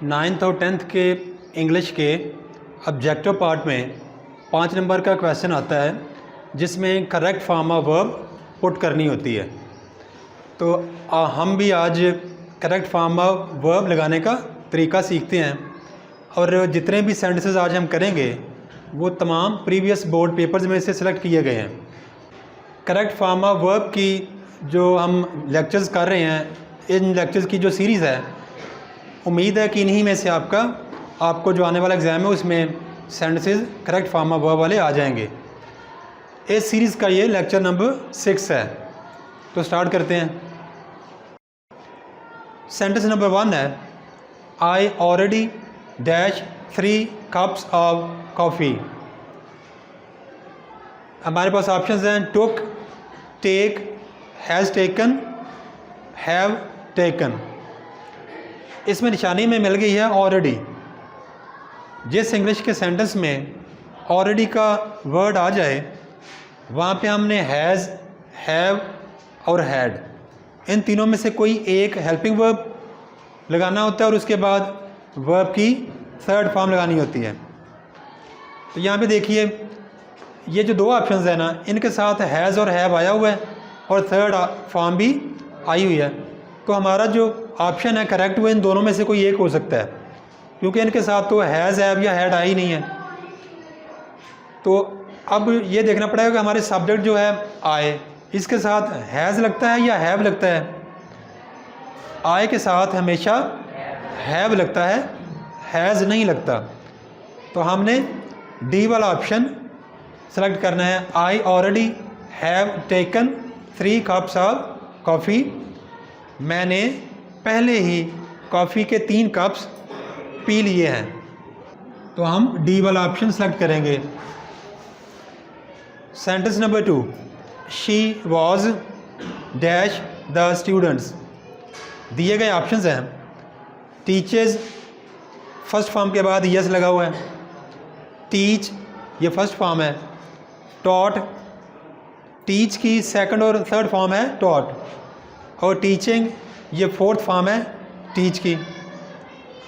9th और 10th के English के ऑब्जेक्टिव पार्ट में 5 नंबर का क्वेश्चन आता है जिसमें correct form of verb put करनी होती है। तो हम भी आज करेक्ट फॉर्म ऑफ वर्ब लगाने का तरीका सीखते हैं और जितने भी सेंटेंसेस आज हम करेंगे वो तमाम प्रीवियस बोर्ड पेपर्स में से सिलेक्ट किए गए हैं। करेक्ट फॉर्म ऑफ वर्ब की जो हम लेक्चर्स कर रहे हैं, इन लेक्चर्स की जो सीरीज़ है, उम्मीद है कि इन्हीं में से आपको जो आने वाला एग्ज़ाम है उसमें sentences correct form of verb वाले आ जाएंगे। इस सीरीज़ का ये लेक्चर नंबर 6 है। तो स्टार्ट करते हैं। सेंटेंस नंबर 1 है, I already dash 3 cups of coffee. हमारे पास ऑप्शंस हैं took, take, has taken, have taken. इसमें निशानी में मिल गई है ऑलरेडी। जिस इंग्लिश के सेंटेंस में ऑलरेडी का वर्ड आ जाए वहाँ पे हमने हैज़, हैव और हैड, इन तीनों में से कोई एक हेल्पिंग वर्ब लगाना होता है और उसके बाद वर्ब की थर्ड फॉर्म लगानी होती है। तो यहाँ पे देखिए, ये जो दो ऑप्शंस है ना, इनके साथ हैज़ और हैव आया हुआ है और थर्ड फॉर्म भी आई हुई है। तो हमारा जो ऑप्शन है करेक्ट वो इन दोनों में से कोई एक हो सकता है, क्योंकि इनके साथ तो हैज़, हैव या हैड आई नहीं है। तो अब ये देखना पड़ेगा कि हमारे सब्जेक्ट जो है आए, इसके साथ हैज़ लगता है या हैव लगता है। आए के साथ हमेशा हैव लगता है, हैज़ नहीं लगता। तो हमने डी वाला ऑप्शन सेलेक्ट करना है। I already have taken 3 cups of coffee. मैंने पहले ही कॉफ़ी के 3 कप्स पी लिए हैं। तो हम डी वाला ऑप्शन सेलेक्ट करेंगे। Sentence number 2, she was dash the students. दिए गए ऑप्शंस हैं टीचर्स, फर्स्ट फॉर्म के बाद यस लगा हुआ है। टीच, ये फर्स्ट फॉर्म है। टॉट, टीच की सेकंड और थर्ड फॉर्म है टॉट। और टीचिंग, ये फोर्थ फॉर्म है टीच की।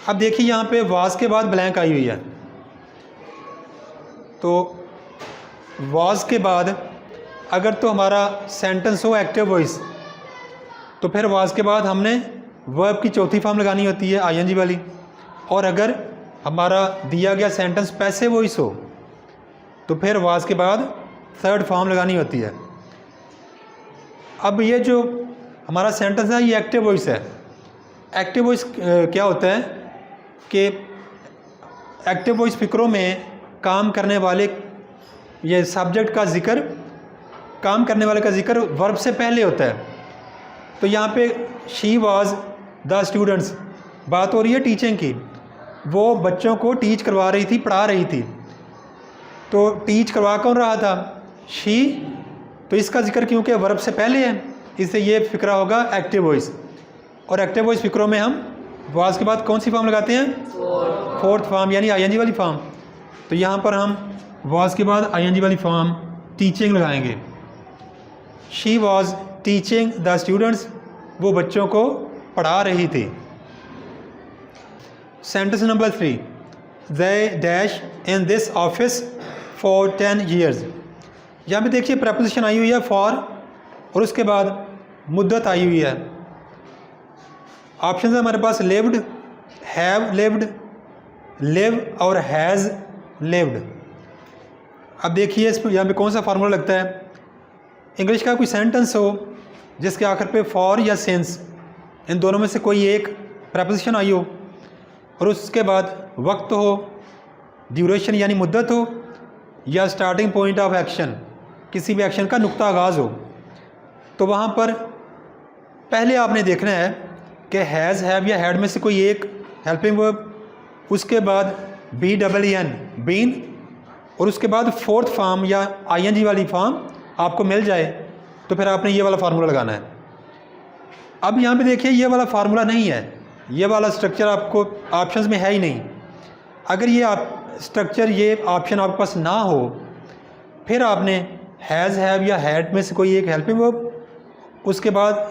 अब देखिए यहाँ पे वाज के बाद ब्लैंक आई हुई है। तो वाज के बाद अगर तो हमारा सेंटेंस हो एक्टिव वॉइस, तो फिर वाज के बाद हमने वर्ब की चौथी फॉर्म लगानी होती है आईएनजी वाली। और अगर हमारा दिया गया सेंटेंस पैसिव वॉइस हो तो फिर वाज के बाद थर्ड फॉर्म लगानी होती है। अब ये जो हमारा सेंटेंस है ये एक्टिव वॉइस है। एक्टिव वॉइस क्या होता है कि एक्टिव वॉइस फिक्रों में काम करने वाले, ये सब्जेक्ट का जिक्र, काम करने वाले का जिक्र वर्ब से पहले होता है। तो यहाँ पे शी वाज द स्टूडेंट्स, बात हो रही है टीचिंग की। वो बच्चों को टीच करवा रही थी, पढ़ा रही थी। तो टीच करवा कौन रहा था? शी। तो इसका जिक्र क्योंकि वर्ब से पहले है, इससे ये फिक्रा होगा एक्टिव वॉइस। और एक्टिव वॉइस फिक्रों में हम वाज के बाद कौन सी फॉर्म लगाते हैं? फोर्थ फॉर्म, यानी आईएनजी वाली फॉर्म। तो यहाँ पर हम वाज के बाद आईएनजी वाली फॉर्म टीचिंग लगाएंगे। She was teaching the students, वो बच्चों को पढ़ा रही थी। Sentence number 3, they dash in this office for 10 years। यहाँ पे देखिए प्रपोजिशन आई हुई है फॉर और उसके बाद मुद्दत आई हुई है। ऑप्शन है हमारे पास लिव्ड, हैव लिव्ड, लिव और हैज़ लिव्ड। अब देखिए इस पर यहाँ पे कौन सा फार्मूला लगता है। इंग्लिश का कोई सेंटेंस हो जिसके आखिर पे फॉर या सिंस, इन दोनों में से कोई एक प्रपोजिशन आई हो और उसके बाद वक्त हो, ड्यूरेशन यानी मुद्दत हो, या स्टार्टिंग पॉइंट ऑफ एक्शन, किसी भी एक्शन का नुक्ता आगाज़ हो, तो वहाँ पर पहले आपने देखना है कि हैज़, हैव या हैड में से कोई एक हेल्पिंग वर्ब, उसके बाद BEEN बीन, और उसके बाद फोर्थ फॉर्म या आईएनजी वाली फॉर्म आपको मिल जाए तो फिर आपने ये वाला फार्मूला लगाना है। अब यहाँ पे देखिए ये वाला फार्मूला नहीं है, ये वाला स्ट्रक्चर आपको ऑप्शंस में है ही नहीं। अगर ये स्ट्रक्चर, ये ऑप्शन आपके पास ना हो, फिर आपने हैज़, हैव या हैड में से कोई एक हेल्पिंग वर्ब, उसके बाद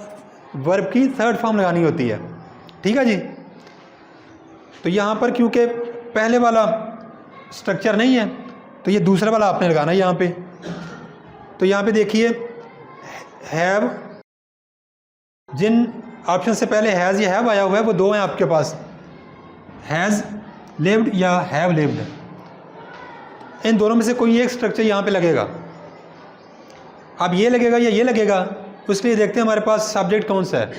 वर्ब की थर्ड फॉर्म लगानी होती है। ठीक है जी। तो यहाँ पर क्योंकि पहले वाला स्ट्रक्चर नहीं है तो ये दूसरा वाला आपने लगाना है यहाँ पे। तो यहाँ पे देखिए हैव, जिन ऑप्शन से पहले हैज़ या हैव आया हुआ है वो दो हैं आपके पास, हैज़ लिव्ड या हैव लिव्ड। इन दोनों में से कोई एक स्ट्रक्चर यहाँ पे लगेगा। अब ये लगेगा या ये लगेगा, उसके लिए देखते हैं हमारे पास सब्जेक्ट कौन सा है।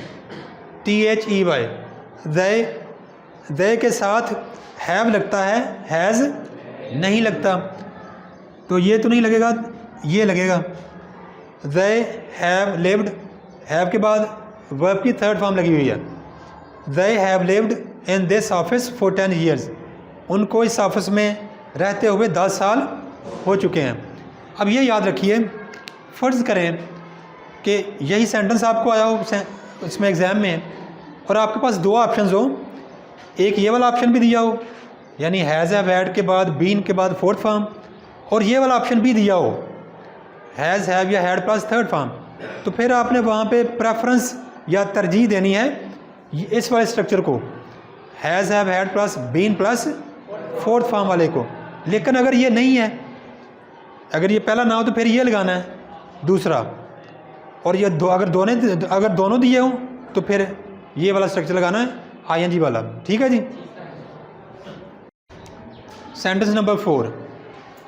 THEY, दे के साथ हैव लगता है, हैज़ नहीं लगता, तो ये तो नहीं लगेगा, ये लगेगा। दे हैव लिव्ड, हैव के बाद वर्ब की थर्ड फॉर्म लगी हुई है। They have lived in this office for 10 years, उनको इस ऑफिस में रहते हुए 10 साल हो चुके हैं। अब ये याद रखिए, फ़र्ज़ करें कि यही सेंटेंस आपको आया हो इसमें एग्ज़ाम में और आपके पास दो ऑप्शंस हो, एक ये वाला ऑप्शन भी दिया हो यानी हैज़ हैव हैड के बाद बीन के बाद फोर्थ फॉर्म, और ये वाला ऑप्शन भी दिया हो हैज़ हैव या हैड प्लस थर्ड फॉर्म, तो फिर आपने वहाँ पे प्रेफरेंस या तरजीह देनी है इस वाले स्ट्रक्चर को, has have had plus been plus fourth form वाले को। लेकिन अगर ये नहीं है, अगर ये पहला ना हो तो फिर ये लगाना है दूसरा, और ये अगर दोनों दिए हों तो फिर ये वाला स्ट्रक्चर लगाना है ING वाला। ठीक है जी। Sentence number 4,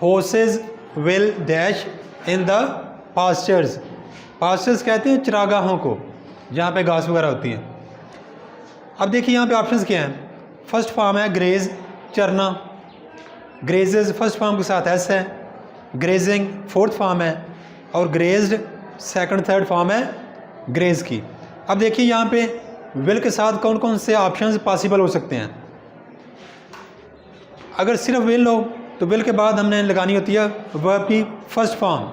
horses will dash in the pastures. Pastures कहते हैं चरागाहों को जहाँ पे घास वगैरह होती है। अब देखिए यहाँ पे ऑप्शंस क्या हैं। फर्स्ट फॉर्म है ग्रेज, चरना, ग्रेजेज फर्स्ट फॉर्म के साथ एस है, ग्रेजिंग फोर्थ फॉर्म है, और ग्रेज्ड सेकंड थर्ड फॉर्म है ग्रेज की। अब देखिए यहाँ पे विल के साथ कौन कौन से ऑप्शंस पॉसिबल हो सकते हैं। अगर सिर्फ विल हो तो विल के बाद हमने लगानी होती है वर्ब की फर्स्ट फॉर्म।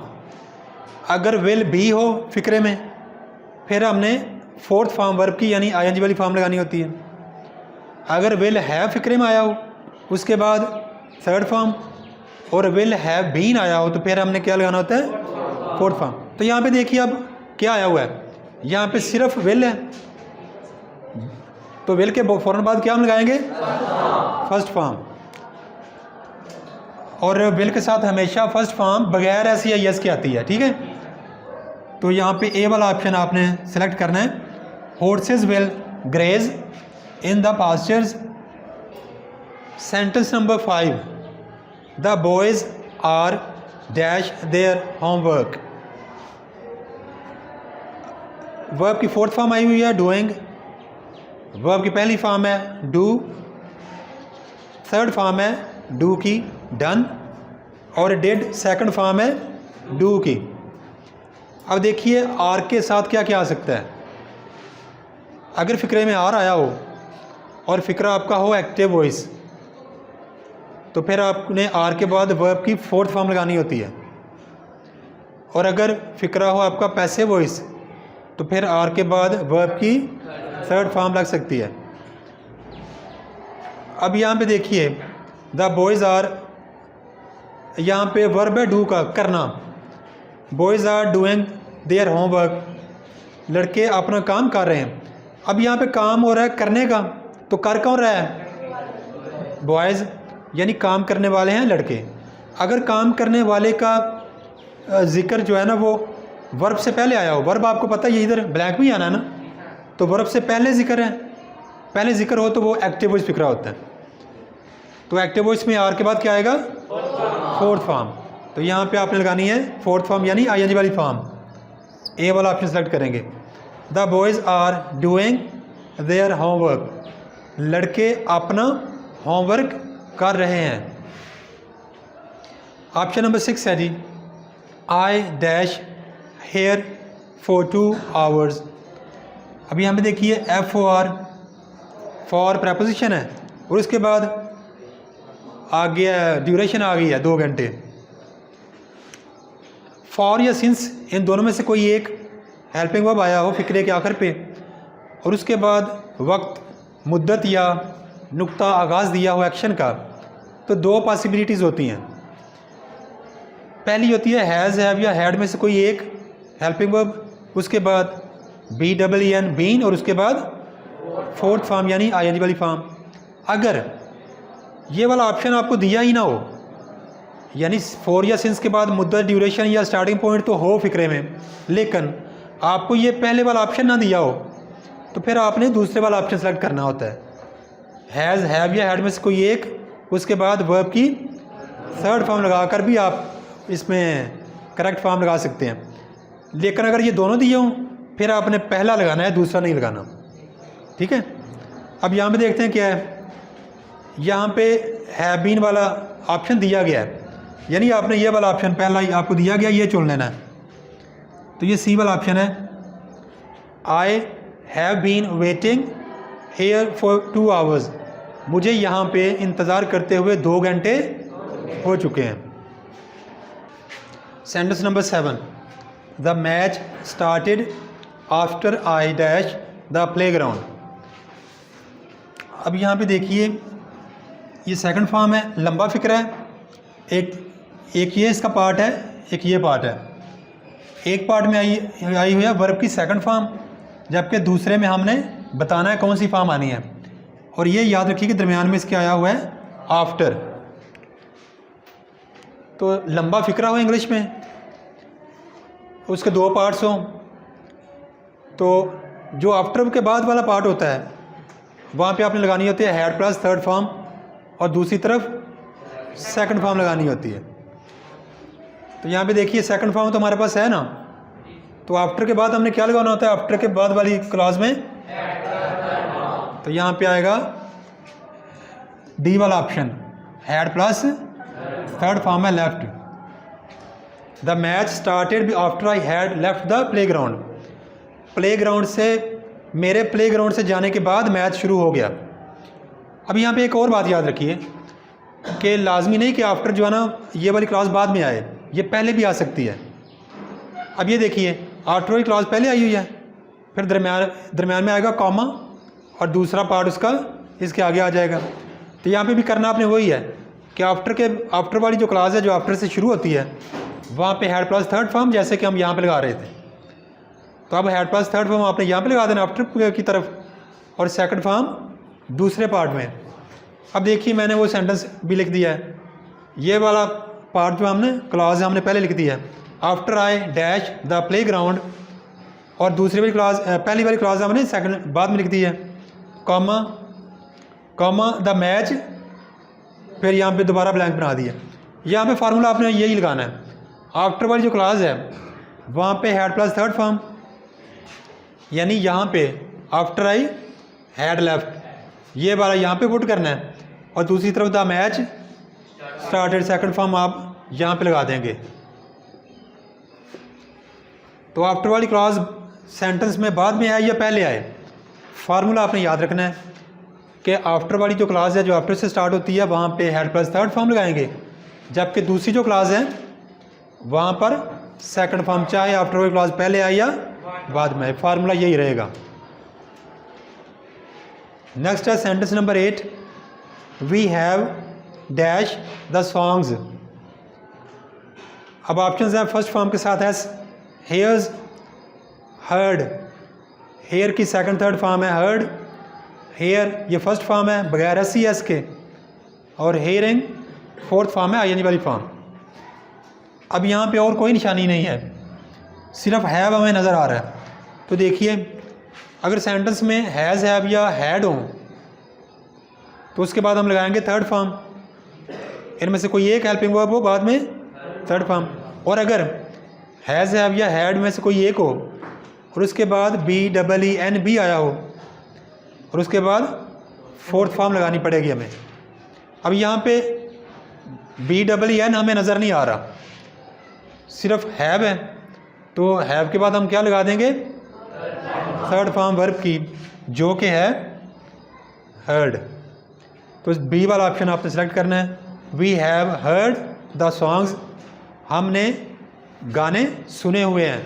अगर विल भी हो फिक्रे में फिर हमने फोर्थ फॉर्म वर्ब की यानी ING वाली फॉर्म लगानी होती है। अगर विल हैव फिक्रे में आया हो उसके बाद थर्ड फॉर्म, और विल हैव बीन आया हो तो फिर हमने क्या लगाना होता है, फोर्थ फॉर्म। तो यहाँ पे देखिए अब क्या आया हुआ है, यहाँ पे सिर्फ विल है तो विल के फ़ौरन बाद क्या हम लगाएंगे, फर्स्ट फॉर्म। और विल के साथ हमेशा फर्स्ट फॉर्म बगैर ऐसी या यस की आती है। ठीक है, तो यहाँ पे ए वाला ऑप्शन आपने सेलेक्ट करना है, horses will graze in the pastures. Sentence number 5, the boys are dash their homework. Verb की फोर्थ फॉर्म आई हुई है डूइंग, वर्ब की पहली फॉर्म है डू, थर्ड फॉर्म है डू की डन, और डिड सेकंड फॉर्म है डू की। अब देखिए आर के साथ क्या क्या आ सकता है। अगर फिक्रे में आर आया हो और फिक्रा आपका हो एक्टिव वॉइस तो फिर आपने आर के बाद वर्ब की फोर्थ फॉर्म लगानी होती है, और अगर फिक्रा हो आपका पैसिव वॉइस तो फिर आर के बाद वर्ब की थर्ड फॉर्म लग सकती है। अब यहाँ पे देखिए द बॉयज़ आर, यहाँ पे वर्ब है डू का करना, boys are doing their homework, लड़के अपना काम कर रहे हैं। अब यहाँ पे काम हो रहा है करने का, तो कर कौन रहा है, बॉयज़, यानी काम करने वाले हैं लड़के। अगर काम करने वाले का जिक्र जो है ना वो वर्ब से पहले आया हो, वर्ब आपको पता है ये इधर ब्लैंक भी आना है ना, तो वर्ब से पहले जिक्र है, पहले जिक्र हो तो वो एक्टिव वॉइस फिक्रा होता है। तो एक्टिव वॉइस में आर के बाद क्या आएगा, फोर्थ फॉर्म। तो यहाँ पे आपने लगानी है फोर्थ फॉर्म यानी ING वाली फॉर्म। ए वाला ऑप्शन सेलेक्ट करेंगे, the boys are doing their homework, लड़के अपना होमवर्क कर रहे हैं। ऑप्शन नंबर 6 है जी, I dash here for 2 hours। अभी यहाँ पे देखिए FOR फॉर प्रपोजिशन है और उसके बाद आ गया ड्यूरेशन आ गई है 2 घंटे। फॉर या सिंस इन दोनों में से कोई एक हेल्पिंग वर्ब आया हो फिक्रे के आखिर पे, और उसके बाद वक्त, मुद्दत या नुक्ता आगाज़ दिया हो एक्शन का, तो 2 पॉसिबिलिटीज़ होती हैं। पहली होती है हैज़ हैव या हैड में से कोई एक हेल्पिंग वर्ब, उसके बाद BEEN बीन, और उसके बाद फोर्थ फॉर्म यानी ING वाली फॉर्म। अगर ये वाला ऑप्शन आपको दिया ही ना हो, यानी फॉर या सिंस के बाद मुद्दत, ड्यूरेशन या स्टार्टिंग पॉइंट तो हो फिक्रे में, लेकिन आपको ये पहले वाला ऑप्शन ना दिया हो, तो फिर आपने दूसरे वाला ऑप्शन सेलेक्ट करना होता है। हैज़, हैव या हैड में से कोई एक, उसके बाद वर्ब की थर्ड फॉर्म लगाकर भी आप इसमें करेक्ट फॉर्म लगा सकते हैं। लेकिन अगर ये दोनों दिए हों फिर आपने पहला लगाना है, दूसरा नहीं लगाना। ठीक है, अब यहाँ पे देखते हैं क्या है। यहाँ पे हैव बीन वाला ऑप्शन दिया गया है, यानी आपने ये वाला ऑप्शन पहला ही आपको दिया गया, ये चुन लेना है। तो ये सी वाला ऑप्शन है, I have been waiting here for 2 hours. मुझे यहाँ पे इंतज़ार करते हुए 2 घंटे हो चुके हैं। Sentence number 7, the match started after I dash the playground. अब यहाँ पे देखिए ये सेकंड फॉर्म है, लंबा फिक्रा है। एक ये इसका पार्ट है, एक ये पार्ट है। एक पार्ट में आई हुई है वर्ब की सेकंड फॉर्म, जबकि दूसरे में हमने बताना है कौन सी फॉर्म आनी है। और ये याद रखिए कि दरमियान में इसके आया हुआ है आफ्टर। तो लंबा फिक्रा हो इंग्लिश में, उसके 2 पार्ट्स हों, तो जो आफ्टर के बाद वाला पार्ट होता है वहाँ पे आपने लगानी होती है हैड प्लस थर्ड फॉर्म, और दूसरी तरफ सेकंड फॉर्म लगानी होती है। तो यहाँ पे देखिए सेकंड फॉर्म तो हमारे पास है ना, तो आफ्टर के बाद हमने क्या लगाना होता है, आफ्टर के बाद वाली क्लॉज में, तो यहाँ पे आएगा डी वाला option, had plus third form है left. The match started after I had left the playground. Playground से, मेरे प्लेग्राउंड से जाने के बाद मैच शुरू हो गया। अब यहाँ पे एक और बात याद रखिए कि लाजमी नहीं कि आफ्टर जो है ना ये वाली क्लॉज बाद में आए, ये पहले भी आ सकती है। अब ये देखिए आफ्टर वाली क्लॉज पहले आई हुई है, फिर दरमियान में आएगा कॉमा और दूसरा पार्ट उसका इसके आगे आ जाएगा। तो यहाँ पे भी करना आपने वही है कि आफ्टर वाली जो क्लॉज है जो आफ्टर से शुरू होती है वहाँ पे हैड प्लस थर्ड फॉर्म, जैसे कि हम यहाँ पे लगा रहे थे। तो अब हैड प्लस थर्ड फॉर्म आपने यहाँ पे लगा देना आफ्टर की तरफ, और सेकंड फॉर्म दूसरे पार्ट में। अब देखिए मैंने वो सेंटेंस भी लिख दिया है, ये वाला पार्ट जो हमने क्लॉज हमने पहले लिख दिया है, after I dash the play ground, और दूसरी वाली क्लॉज पहली वाली क्लॉज हमने सेकंड बाद में लिख दी है, कॉमा कॉमा द मैच, फिर यहाँ पे दोबारा ब्लैंक बना दिया। यहाँ पे फार्मूला आपने यही लगाना है, आफ्टर वाली जो क्लॉज है वहाँ पे हैड प्लस थर्ड फॉर्म, यानी यहाँ पे आफ्टर आई हैड लेफ्ट, ये वाला यहाँ पे पुट करना है, और दूसरी तरफ the match started second form आप यहाँ पे लगा देंगे। तो आफ्टर वाली क्लॉज सेंटेंस में बाद में आए या पहले आए, फार्मूला आपने याद रखना है कि आफ्टर वाली जो क्लॉज है जो आफ्टर से स्टार्ट होती है वहाँ पे हैड प्लस थर्ड फॉर्म लगाएंगे, जबकि दूसरी जो क्लॉज है वहाँ पर सेकंड फॉर्म, चाहे आफ्टर वाली क्लॉज पहले आए या बाद में। फार्मूला यही रहेगा। नेक्स्ट है sentence number 8, we have dash the songs. अब ऑप्शंस हैं, फर्स्ट फॉर्म के साथ है हेयर्स, हर्ड, हेयर की सेकंड थर्ड फॉर्म है हर्ड, हेयर ये फर्स्ट फॉर्म है बगैर एस एस के, और हेयरिंग फोर्थ फॉर्म है आई वाली फॉर्म। अब यहाँ पे और कोई निशानी नहीं है, सिर्फ हैव हमें नज़र आ रहा है। तो देखिए अगर सेंटेंस में हैज़, हैव या हैड हो तो उसके बाद हम लगाएंगे थर्ड फॉर्म, इनमें से कोई एक हेल्पिंग वर्ब हो बाद में थर्ड फॉर्म। और अगर हैज़, हैव या हैड में से कोई एक हो और उसके बाद BEEN आया हो और उसके बाद फोर्थ फॉर्म लगानी पड़ेगी हमें। अब यहाँ पे BEEN हमें नज़र नहीं आ रहा, सिर्फ हैव है, तो हैव के बाद हम क्या लगा देंगे, थर्ड फॉर्म वर्ब की, जो कि है हर्ड। तो बी वाला ऑप्शन आपने सेलेक्ट करना है, we have heard the songs, हमने गाने सुने हुए हैं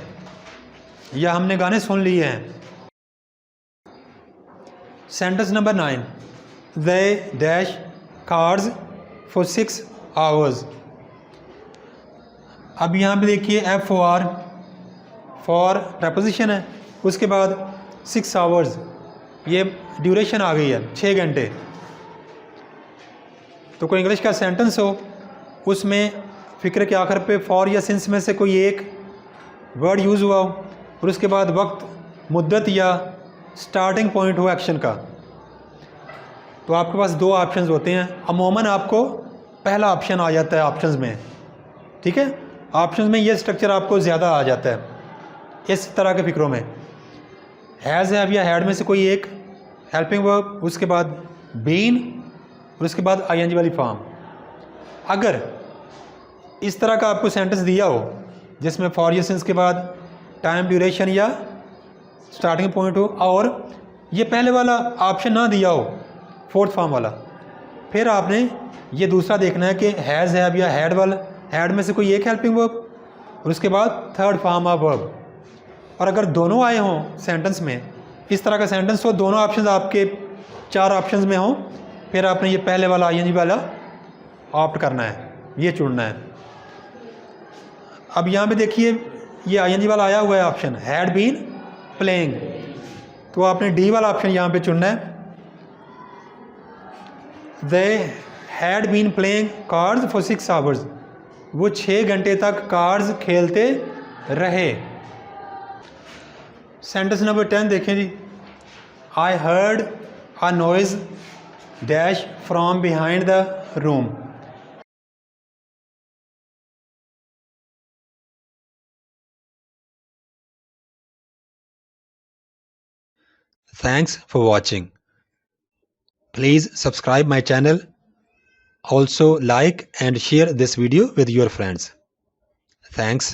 या हमने गाने सुन लिए हैं। Sentence number 9, they dash cars for 6 hours. अब यहाँ पे देखिए FOR फॉर प्रपोजिशन है, उसके बाद 6 आवर्स, ये ड्यूरेशन आ गई है 6 घंटे। तो कोई इंग्लिश का सेंटेंस हो, उसमें फ़िक्र के आखिर पे फॉर या सिंस में से कोई एक वर्ड यूज़ हुआ हो और उसके बाद वक्त, मुद्दत या स्टार्टिंग पॉइंट हो एक्शन का, तो आपके पास दो ऑप्शंस होते हैं। अमूमन आपको पहला ऑप्शन आ जाता है ऑप्शंस में, ठीक है। ऑप्शंस में ये स्ट्रक्चर आपको ज़्यादा आ जाता है इस तरह के फ़िक्रों में। हैज़, हैव या हैड में से कोई एक हेल्पिंग वर्ब, उसके बाद बीन और उसके बाद आईएनजी वाली फॉर्म। अगर इस तरह का आपको सेंटेंस दिया हो जिसमें फॉर या सिंस के बाद टाइम ड्यूरेशन या स्टार्टिंग पॉइंट हो और ये पहले वाला ऑप्शन ना दिया हो, फोर्थ फॉर्म वाला, फिर आपने ये दूसरा देखना है कि हैज़, हैव या हैड वाला, हैड में से कोई एक हेल्पिंग वर्ब और उसके बाद थर्ड फॉर्म ऑफ वर्ब। और अगर दोनों आए हों सेंटेंस में, इस तरह का सेंटेंस हो, दोनों ऑप्शंस आपके चार ऑप्शंस में हों, फिर आपने ये पहले वाला आईएनजी वाला ऑप्ट करना है, ये चुनना है। अब यहाँ पे देखिए ये आईएनजी वाला आया हुआ है ऑप्शन, हैड बीन प्लेइंग, तो आपने डी वाला ऑप्शन यहाँ पे चुनना है। They had been playing cards for 6 hours, वो 6 घंटे तक कार्ड्स खेलते रहे। सेंटेंस नंबर 10 देखें जी। I heard a noise dash from behind the room. Thanks for watching. Please subscribe my channel. Also like and share this video with your friends. Thanks.